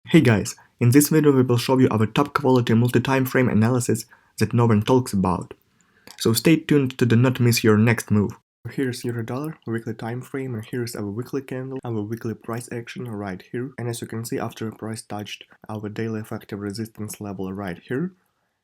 Hey guys, in this video we will show you our top quality multi-time frame analysis that no one talks about. So stay tuned to do not miss your next move. Here's Euro-Dollar, weekly time frame, and here's our weekly candle, our weekly price action right here. And as you can see, after price touched our daily effective resistance level right here,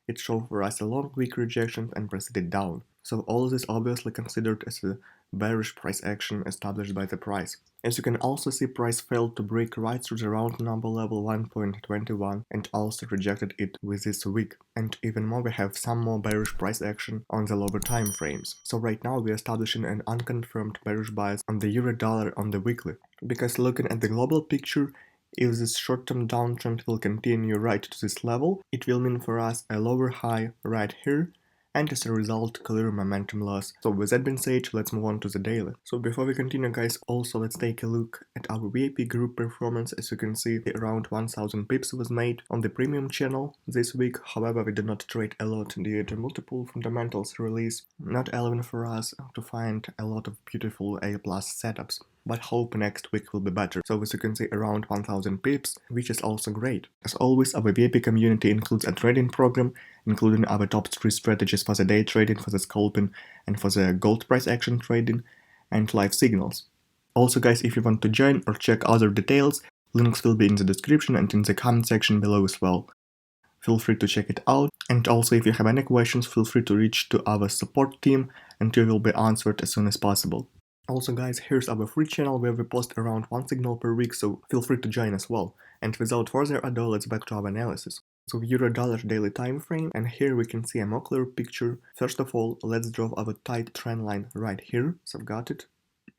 it showed for us a long weak rejection and proceeded down. So all this obviously considered as a bearish price action established by the price. As you can also see, price failed to break right through the round number level 1.21 and also rejected it with this week. And even more, we have some more bearish price action on the lower time frames. So right now we are establishing an unconfirmed bearish bias on the euro-dollar on the weekly. Because looking at the global picture, if this short-term downtrend will continue right to this level, it will mean for us a lower high right here, and as a result, clear momentum loss. So with that being said, let's move on to the daily. So before we continue guys, also let's take a look at our VIP group performance. As you can see, around 1000 pips was made on the premium channel this week. However, we did not trade a lot due to multiple fundamentals release, not allowing for us to find a lot of beautiful A+ setups. But hope next week will be better. So as you can see, around 1000 pips, which is also great. As always, our VIP community includes a trading program, including our top 3 strategies for the day trading, for the scalping, and for the gold price action trading, and live signals. Also guys, if you want to join or check other details, links will be in the description and in the comment section below as well. Feel free to check it out, and also if you have any questions, feel free to reach to our support team and you will be answered as soon as possible. Also guys, here's our free channel where we post around 1 signal per week, so feel free to join as well. And without further ado, let's back to our analysis. So euro-dollar daily time frame, and here we can see a more clear picture. First of all, let's draw our tight trend line right here, so I've got it.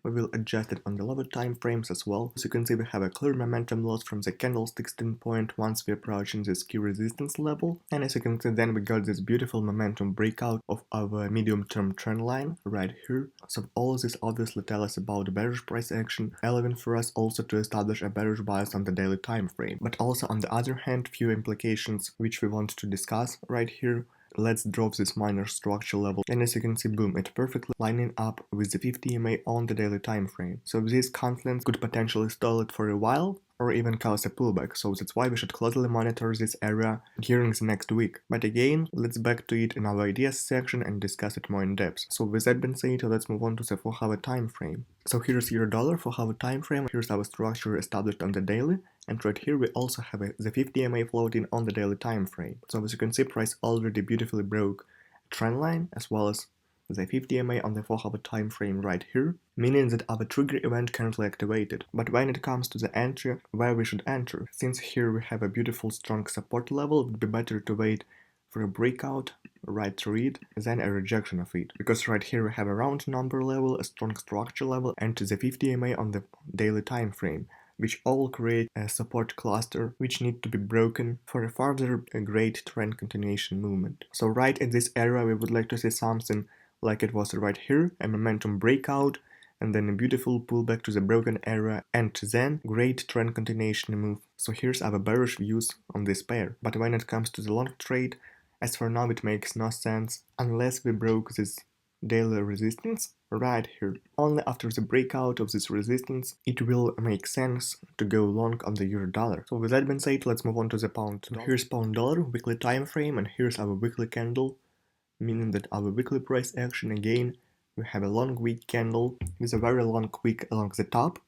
We will adjust it on the lower time frames as well. As you can see, we have a clear momentum loss from the candlestick standpoint once we approaching this key resistance level. And as you can see, then we got this beautiful momentum breakout of our medium-term trend line right here. So all of this obviously tell us about the bearish price action, allowing for us also to establish a bearish bias on the daily time frame. But also on the other hand, few implications which we want to discuss right here. Let's draw this minor structure level, and as you can see, boom, it perfectly lining up with the 50 EMA on the daily time frame. So this confluence could potentially stall it for a while or even cause a pullback, so that's why we should closely monitor this area during the next week. But again, let's back to it in our ideas section and discuss it more in depth. So with that being said, let's move on to the 4-hour time frame. So here's euro-dollar 4-hour time frame, here's our structure established on the daily. And right here we also have the 50 EMA floating on the daily time frame. So as you can see, price already beautifully broke a trend line as well as the 50 EMA on the 4-hour time frame right here, meaning that our trigger event currently activated. But when it comes to the entry, where we should enter, since here we have a beautiful strong support level, it would be better to wait for a breakout right through it than a rejection of it, because right here we have a round number level, a strong structure level, and the 50 EMA on the daily time frame, which all create a support cluster which need to be broken for a further great trend continuation movement. So right at this area we would like to see something like it was right here, a momentum breakout, and then a beautiful pullback to the broken area, and then great trend continuation move. So here's our bearish views on this pair. But when it comes to the long trade, as for now it makes no sense unless we broke this daily resistance right here. Only after the breakout of this resistance it will make sense to go long on the euro-dollar. So with that being said, let's move on to the pound. So here's pound-dollar weekly time frame, and here's our weekly candle, meaning that our weekly price action again, we have a long weak candle with a very long wick along the top,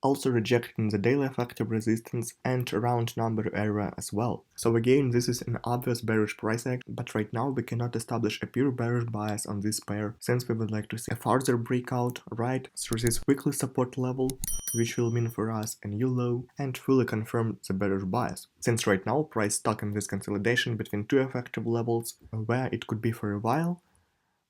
also rejecting the daily effective resistance and round number area as well. So again, this is an obvious bearish price action, but right now we cannot establish a pure bearish bias on this pair, since we would like to see a further breakout right through this weekly support level, which will mean for us a new low and fully confirm the bearish bias. Since right now price stuck in this consolidation between two effective levels, where it could be for a while,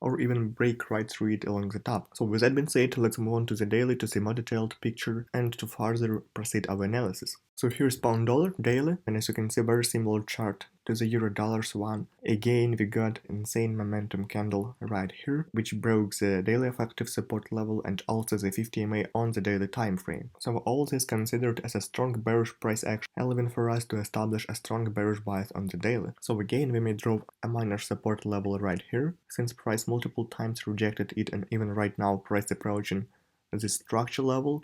or even break right through it along the top. So with that being said, let's move on to the daily to see more detailed picture and to further proceed our analysis. So here's pound dollar daily, and as you can see, very similar chart to the euro-dollars one. Again, we got insane momentum candle right here, which broke the daily effective support level and also the 50 EMA on the daily time frame. So all this considered as a strong bearish price action, allowing for us to establish a strong bearish bias on the daily. So again, we may draw a minor support level right here, since price multiple times rejected it, and even right now price approaching this structure level,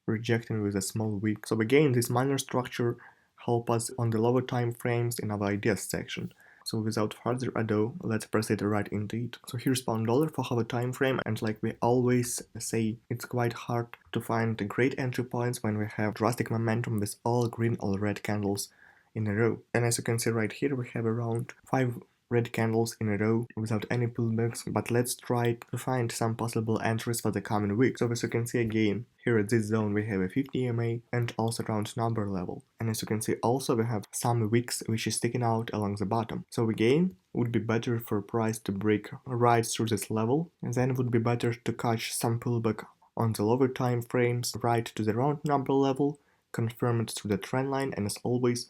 rejecting with a small wick. So again, this minor structure help us on the lower time frames in our ideas section. So without further ado, let's proceed right into it. So here's pound dollar for our time frame, and like we always say, it's quite hard to find great entry points when we have drastic momentum with all green or red candles in a row. And as you can see right here, we have around 5 red candles in a row without any pullbacks, but let's try to find some possible entries for the coming week. So as you can see again, here at this zone we have a 50 EMA and also round number level. And as you can see also we have some wicks which is sticking out along the bottom. So again, would be better for price to break right through this level, and then would be better to catch some pullback on the lower time frames right to the round number level, confirm it through the trend line, and as always,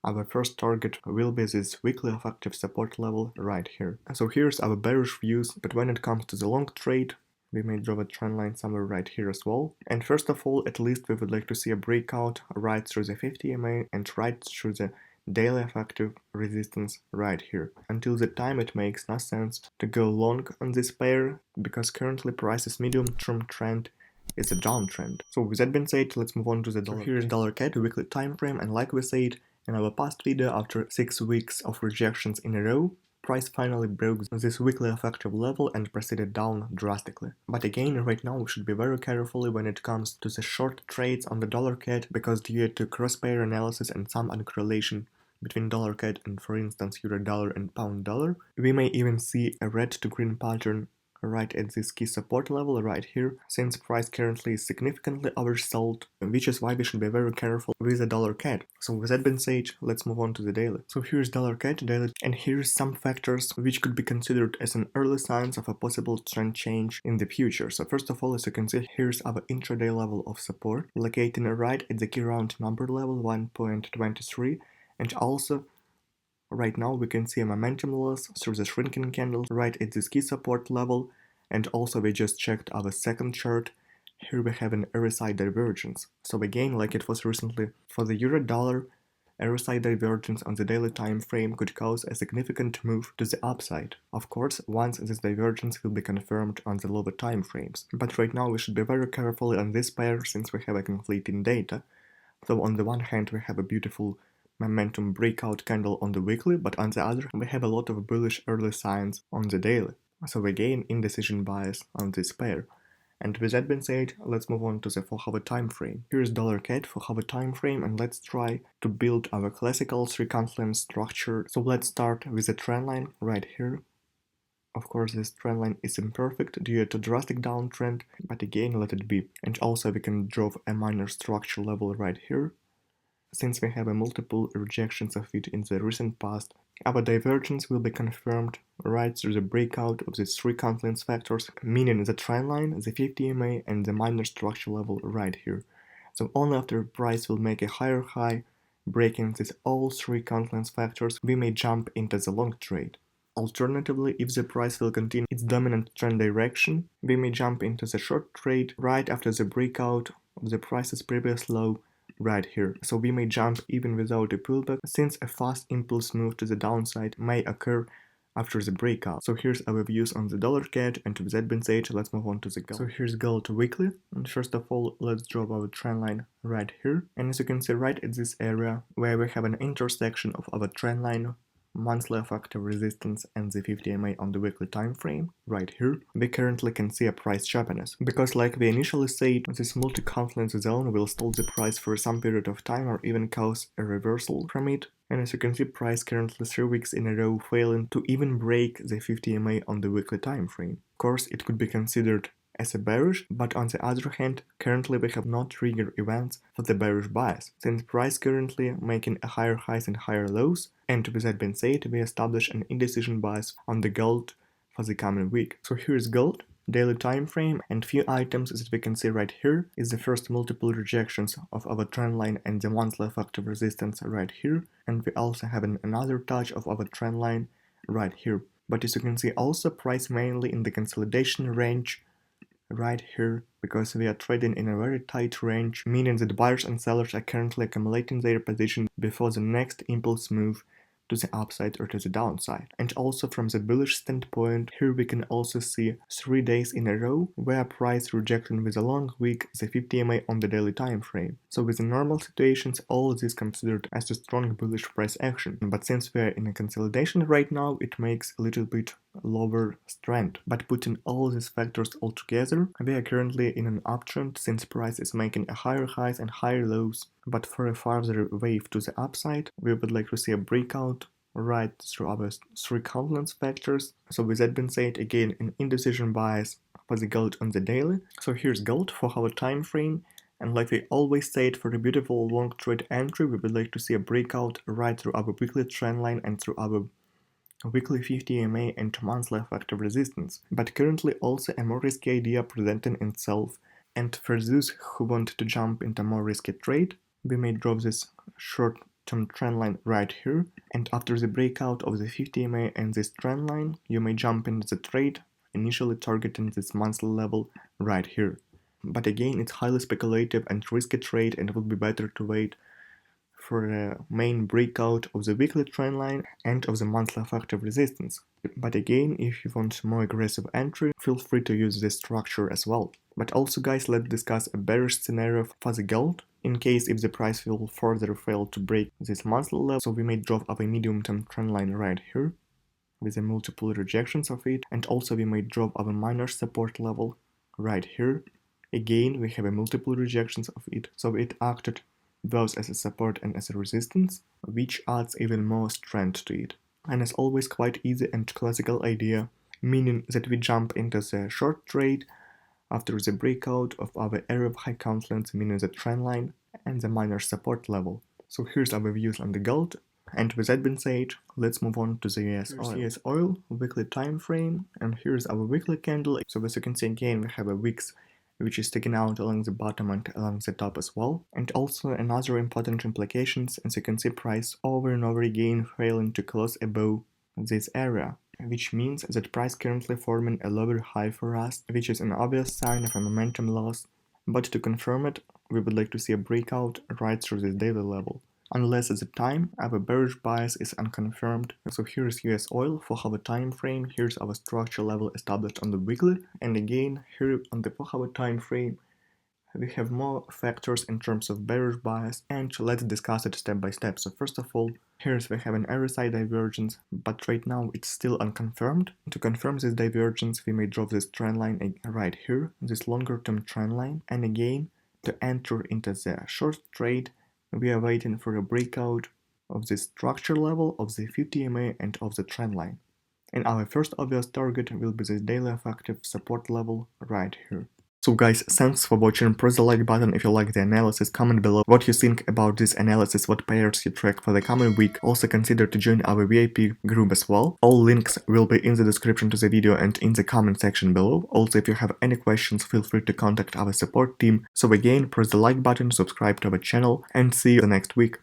our first target will be this weekly effective support level right here. So here's our bearish views, but when it comes to the long trade, we may draw a trend line somewhere right here as well. And first of all, at least we would like to see a breakout right through the 50 EMA and right through the daily effective resistance right here. Until the time it makes no sense to go long on this pair, because currently price's medium-term trend is a downtrend. So with that being said, let's move on to the dollar. So here's dollar CAD weekly time frame, and like we said in our past video, after 6 weeks of rejections in a row, price finally broke this weekly effective level and proceeded down drastically. But again, right now we should be very careful when it comes to the short trades on the dollar CAD, because due to cross-pair analysis and some uncorrelation between dollar CAD and, for instance, euro dollar and pound dollar, we may even see a red to green pattern right at this key support level right here, since price currently is significantly oversold, which is why we should be very careful with the dollar CAD. So with that being said, let's move on to the daily. So here's dollar CAD daily, and here's some factors which could be considered as an early signs of a possible trend change in the future. So first of all, as you can see, here's our intraday level of support, located right at the key round number level 1.23, and also right now we can see a momentum loss through the shrinking candle right at this key support level, and also we just checked our second chart. Here we have an RSI divergence. So again, like it was recently for the euro dollar, RSI divergence on the daily time frame could cause a significant move to the upside. Of course, once this divergence will be confirmed on the lower time frames. But right now we should be very careful on this pair since we have a conflicting data. So on the one hand we have a beautiful momentum breakout candle on the weekly, but on the other we have a lot of bullish early signs on the daily. So again, indecision bias on this pair. And with that being said, let's move on to the 4-hour time frame. Here's dollar CAD 4-hour time frame, and let's try to build our classical 3-confluence structure. So let's start with the trend line right here. Of course, this trend line is imperfect due to drastic downtrend, but again, let it be. And also we can draw a minor structure level right here. Since we have a multiple rejections of it in the recent past, our divergence will be confirmed right through the breakout of these 3 confluence factors, meaning the trend line, the 50 EMA, and the minor structure level right here. So only after price will make a higher high, breaking these all 3 confluence factors, we may jump into the long trade. Alternatively, if the price will continue its dominant trend direction, we may jump into the short trade right after the breakout of the price's previous low right here. So we may jump even without a pullback, since a fast impulse move to the downside may occur after the breakout. So here's our views on the dollar CAD, and with that being said, let's move on to the gold. So here's gold weekly, and first of all, let's draw our trend line right here. And as you can see right at this area, where we have an intersection of our trend line, monthly effective resistance, and the 50 EMA on the weekly time frame right here, we currently can see a price choppiness, because like we initially said, this multi-confluence zone will stall the price for some period of time or even cause a reversal from it. And as you can see, price currently 3 weeks in a row failing to even break the 50 EMA on the weekly time frame. Of course, it could be considered as a bearish, but on the other hand, currently we have no trigger events for the bearish bias, since price currently making a higher highs and higher lows, and with that being said, we establish an indecision bias on the gold for the coming week. So here's gold, daily time frame, and few items that we can see right here is the first multiple rejections of our trend line and the monthly effective resistance right here, and we also have another touch of our trend line right here. But as you can see, also price mainly in the consolidation range right here, because we are trading in a very tight range, meaning that buyers and sellers are currently accumulating their position before the next impulse move to the upside or to the downside. And also from the bullish standpoint, here we can also see 3 days in a row where price rejected with a long wick the 50 EMA on the daily time frame. So with the normal situations, all of this considered as a strong bullish price action. But since we're in a consolidation right now, it makes a little bit lower strength. But putting all these factors all together, we are currently in an uptrend since price is making a higher highs and higher lows. But for a further wave to the upside, we would like to see a breakout right through our 3 confluence factors. So with that being said, again, an indecision bias for the gold on the daily. So here's gold for our time frame. And like we always said, for a beautiful long trade entry, we would like to see a breakout right through our weekly trend line and through our weekly 50 EMA and monthly effective resistance. But currently also a more risky idea presenting itself. And for those who want to jump into more risky trade, we may draw this short-term trend line right here. And after the breakout of the 50 EMA and this trend line, you may jump into the trade, initially targeting this monthly level right here. But again, it's highly speculative and risky trade, and it would be better to wait for the main breakout of the weekly trend line and of the monthly effective resistance. But again, if you want more aggressive entry, feel free to use this structure as well. But also guys, let's discuss a bearish scenario for the gold, in case if the price will further fail to break this monthly level. So we may draw up a medium-term trend line right here, with the multiple rejections of it, and also we may draw up a minor support level right here. Again, we have a multiple rejections of it, so it acted both as a support and as a resistance, which adds even more strength to it. And it's always quite easy and classical idea, meaning that we jump into the short trade after the breakout of our area of high confluence, meaning the trend line and the minor support level. So here's our views on the gold. And with that being said, let's move on to the US oil. US oil weekly time frame, and here's our weekly candle. So as you can see again, we have a wicks which is sticking out along the bottom and along the top as well. And also another important implications, as you can see, price over and over again failing to close above this area, which means that price currently forming a lower high for us, which is an obvious sign of a momentum loss. But to confirm it, we would like to see a breakout right through this daily level. Unless at the time our bearish bias is unconfirmed. So here's US oil for our time frame, here's our structure level established on the weekly, and again here on the 4-hour time frame we have more factors in terms of bearish bias, and let's discuss it step by step. So first of all, here's we have an RSI divergence, but right now it's still unconfirmed. To confirm this divergence, we may draw this trend line right here, this longer term trend line, and again to enter into the short trade, we are waiting for a breakout of the structure level of the 50 EMA and of the trend line. And our first obvious target will be this daily effective support level right here. So guys, thanks for watching. Press the like button if you like the analysis, comment below what you think about this analysis, what pairs you track for the coming week. Also consider to join our VIP group as well. All links will be in the description to the video and in the comment section below. Also, if you have any questions, feel free to contact our support team. So again, press the like button, subscribe to our channel, and see you the next week.